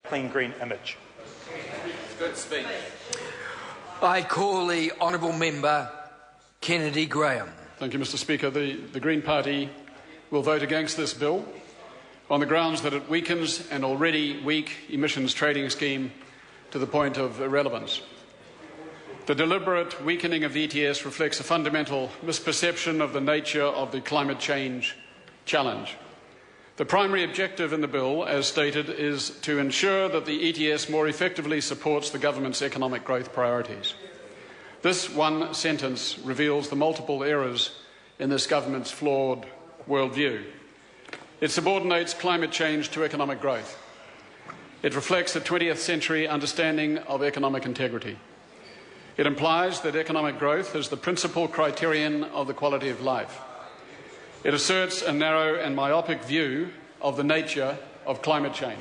clean green image. Good speech. I call the honourable member Kennedy Graham. Thank you, Mr. Speaker. The Green Party will vote against this bill on the grounds that it weakens an already weak emissions trading scheme to the point of irrelevance. The deliberate weakening of the ETS reflects a fundamental misperception of the nature of the climate change challenge. The primary objective in the bill, as stated, is to ensure that the ETS more effectively supports the government's economic growth priorities. This one sentence reveals the multiple errors in this government's flawed worldview. It subordinates climate change to economic growth. It reflects the 20th century understanding of economic integrity. It implies that economic growth is the principal criterion of the quality of life. It asserts a narrow and myopic view of the nature of climate change.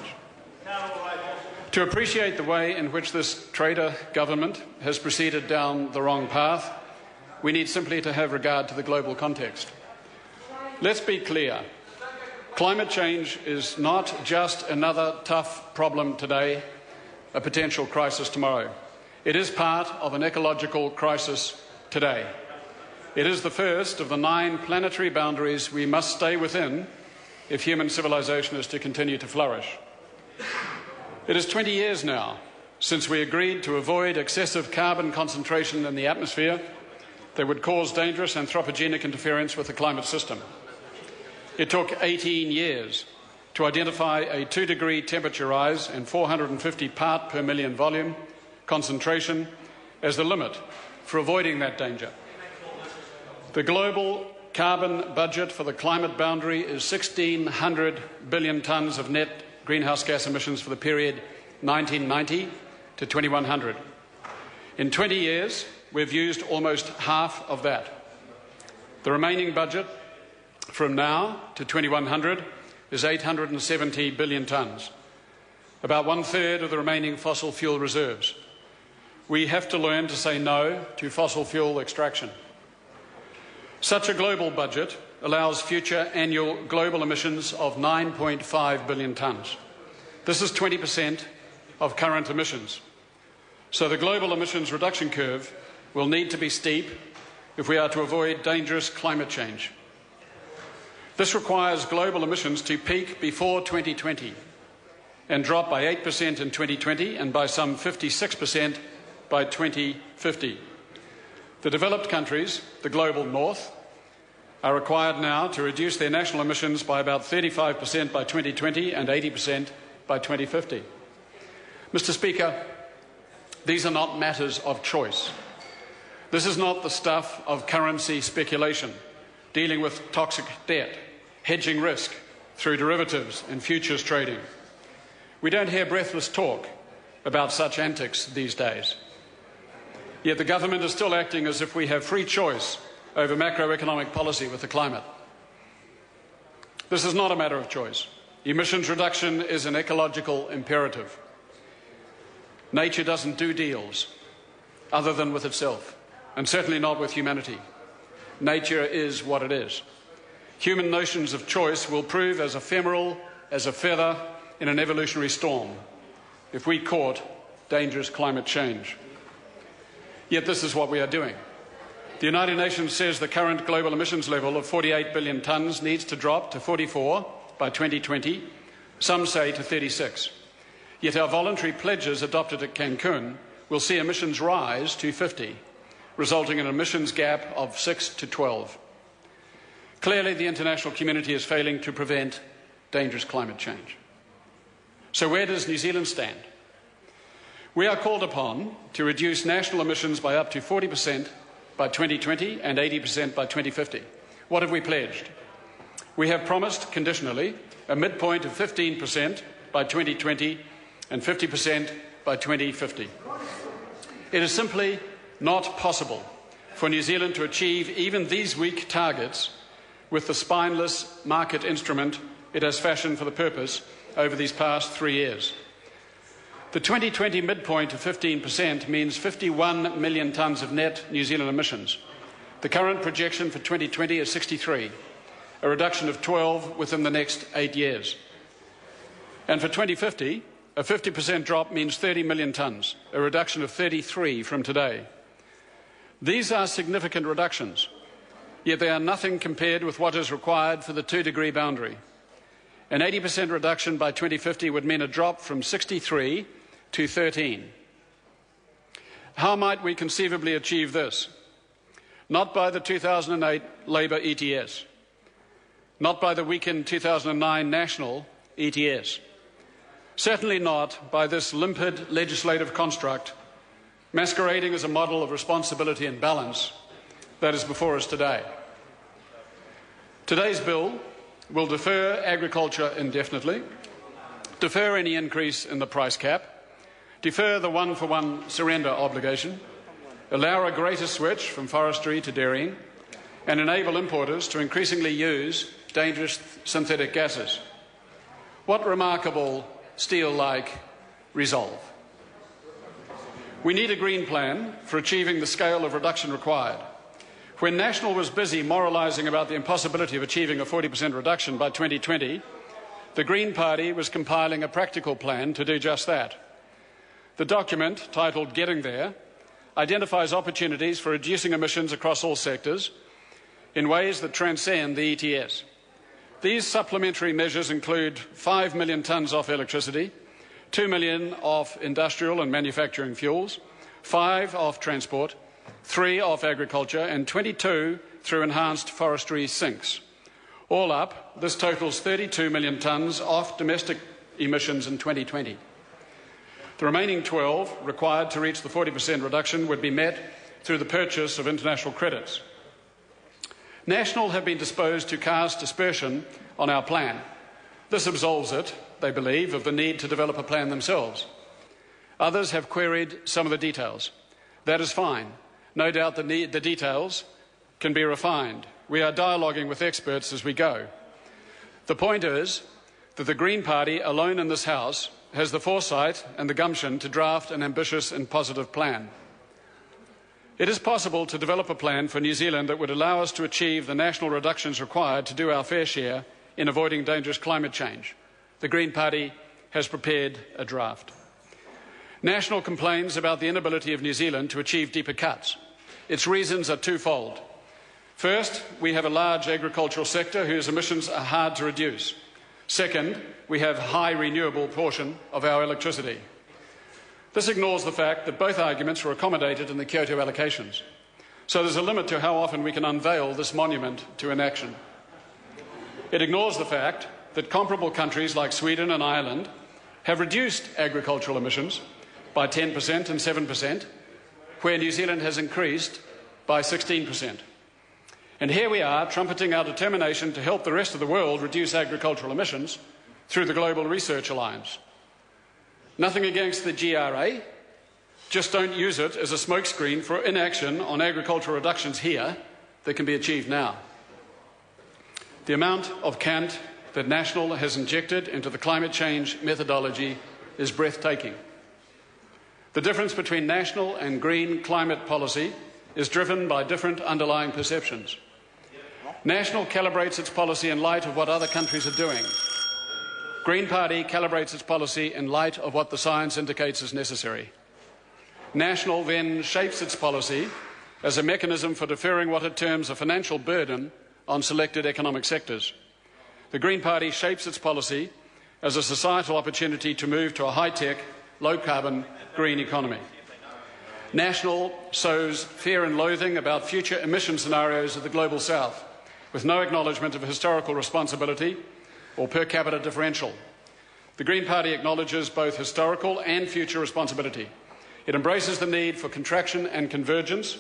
To appreciate the way in which this traitor government has proceeded down the wrong path, we need simply to have regard to the global context. Let's be clear. Climate change is not just another tough problem today, a potential crisis tomorrow. It is part of an ecological crisis today. It is the first of the 9 planetary boundaries we must stay within if human civilization is to continue to flourish. It is 20 years now since we agreed to avoid excessive carbon concentration in the atmosphere that would cause dangerous anthropogenic interference with the climate system. It took 18 years to identify a 2-degree temperature rise and 450 part per million volume concentration as the limit for avoiding that danger. The global carbon budget for the climate boundary is 1,600 billion tonnes of net greenhouse gas emissions for the period 1990 to 2100. In 20 years, we've used almost half of that. The remaining budget from now to 2100 is 870 billion tonnes, about 1/3 of the remaining fossil fuel reserves. We have to learn to say no to fossil fuel extraction. Such a global budget allows future annual global emissions of 9.5 billion tonnes. This is 20% of current emissions. So the global emissions reduction curve will need to be steep if we are to avoid dangerous climate change. This requires global emissions to peak before 2020 and drop by 8% in 2020 and by some 56% by 2050. The developed countries, the global north, are required now to reduce their national emissions by about 35% by 2020 and 80% by 2050. Mr. Speaker, these are not matters of choice. This is not the stuff of currency speculation, dealing with toxic debt, hedging risk through derivatives and futures trading. We don't hear breathless talk about such antics these days. Yet the government is still acting as if we have free choice over macroeconomic policy with the climate. This is not a matter of choice. Emissions reduction is an ecological imperative. Nature doesn't do deals other than with itself, and certainly not with humanity. Nature is what it is. Human notions of choice will prove as ephemeral as a feather in an evolutionary storm if we court dangerous climate change. Yet this is what we are doing. The United Nations says the current global emissions level of 48 billion tonnes needs to drop to 44 by 2020, some say to 36. Yet our voluntary pledges adopted at Cancun will see emissions rise to 50, resulting in an emissions gap of 6 to 12. Clearly, the international community is failing to prevent dangerous climate change. So where does New Zealand stand? We are called upon to reduce national emissions by up to 40% by 2020 and 80% by 2050. What have we pledged? We have promised, conditionally, a midpoint of 15% by 2020 and 50% by 2050. It is simply not possible for New Zealand to achieve even these weak targets with the spineless market instrument it has fashioned for the purpose over these past 3 years. The 2020 midpoint of 15% means 51 million tonnes of net New Zealand emissions. The current projection for 2020 is 63, a reduction of 12 within the next 8 years. And for 2050, A 50% drop means 30 million tonnes, a reduction of 33 from today. These are significant reductions, yet they are nothing compared with what is required for the 2-degree boundary. An 80% reduction by 2050 would mean a drop from 63 to 13. How might we conceivably achieve this? Not by the 2008 Labour ETS, not by the weakened 2009 national ETS, certainly not by this limpid legislative construct masquerading as a model of responsibility and balance that is before us today. Today's bill will defer agriculture indefinitely, defer any increase in the price cap, defer the one-for-one surrender obligation, allow a greater switch from forestry to dairying, and enable importers to increasingly use dangerous synthetic gases. What remarkable steel-like resolve. We need a green plan for achieving the scale of reduction required. When National was busy moralising about the impossibility of achieving a 40% reduction by 2020, the Green Party was compiling a practical plan to do just that. The document, titled Getting There, identifies opportunities for reducing emissions across all sectors in ways that transcend the ETS. These supplementary measures include 5 million tonnes off electricity, 2 million off industrial and manufacturing fuels, 5 off transport, 3 off agriculture, and 22 through enhanced forestry sinks. All up, this totals 32 million tonnes off domestic emissions in 2020. The remaining 12 required to reach the 40% reduction would be met through the purchase of international credits. National have been disposed to cast aspersion on our plan. This absolves it, they believe, of the need to develop a plan themselves. Others have queried some of the details. That is fine. No doubt the details can be refined. We are dialoguing with experts as we go. The point is that the Green Party, alone in this House, has the foresight and the gumption to draft an ambitious and positive plan. It is possible to develop a plan for New Zealand that would allow us to achieve the national reductions required to do our fair share in avoiding dangerous climate change. The Green Party has prepared a draft. National complains about the inability of New Zealand to achieve deeper cuts. Its reasons are twofold. First, we have a large agricultural sector whose emissions are hard to reduce. Second, we have a high renewable portion of our electricity. This ignores the fact that both arguments were accommodated in the Kyoto allocations. So there's a limit to how often we can unveil this monument to inaction. It ignores the fact that comparable countries like Sweden and Ireland have reduced agricultural emissions by 10% and 7%, where New Zealand has increased by 16%. And here we are, trumpeting our determination to help the rest of the world reduce agricultural emissions through the Global Research Alliance. Nothing against the GRA, just don't use it as a smokescreen for inaction on agricultural reductions here that can be achieved now. The amount of cant that National has injected into the climate change methodology is breathtaking. The difference between National and Green climate policy is driven by different underlying perceptions. National calibrates its policy in light of what other countries are doing. Green Party calibrates its policy in light of what the science indicates is necessary. National then shapes its policy as a mechanism for deferring what it terms a financial burden on selected economic sectors. The Green Party shapes its policy as a societal opportunity to move to a high-tech, low-carbon green economy. National sows fear and loathing about future emission scenarios of the Global South, with no acknowledgement of historical responsibility or per capita differential. The Green Party acknowledges both historical and future responsibility. It embraces the need for contraction and convergence,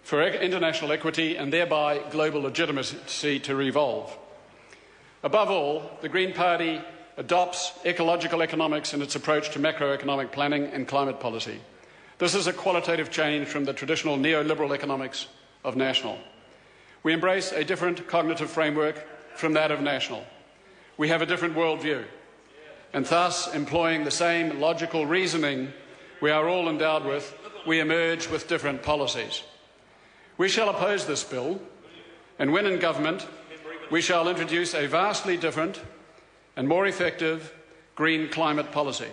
for international equity and thereby global legitimacy to revolve. Above all, the Green Party adopts ecological economics in its approach to macroeconomic planning and climate policy. This is a qualitative change from the traditional neoliberal economics of National. We embrace a different cognitive framework from that of National. We have a different worldview, and thus, employing the same logical reasoning we are all endowed with, we emerge with different policies. We shall oppose this bill, and when in government, we shall introduce a vastly different and more effective green climate policy.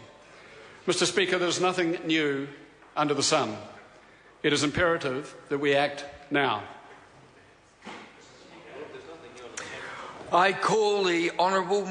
Mr. Speaker, there is nothing new under the sun. It is imperative that we act now. I call the honourable